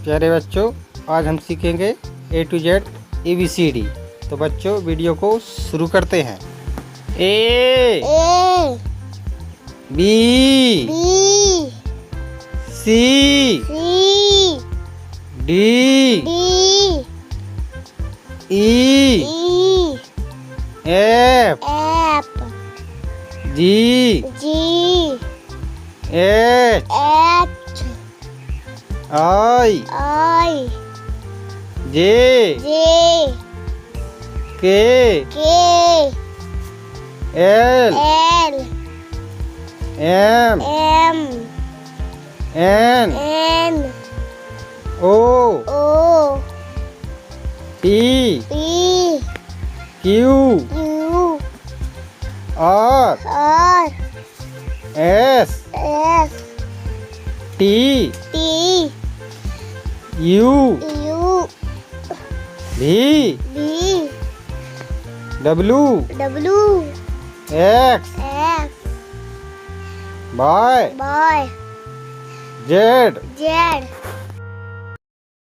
प्यारे बच्चों, आज हम सीखेंगे A to Z ABCD। तो बच्चों वीडियो को शुरू करते हैं। A B C D E F G H I J K L M N O P Q R S T U V W X Y Z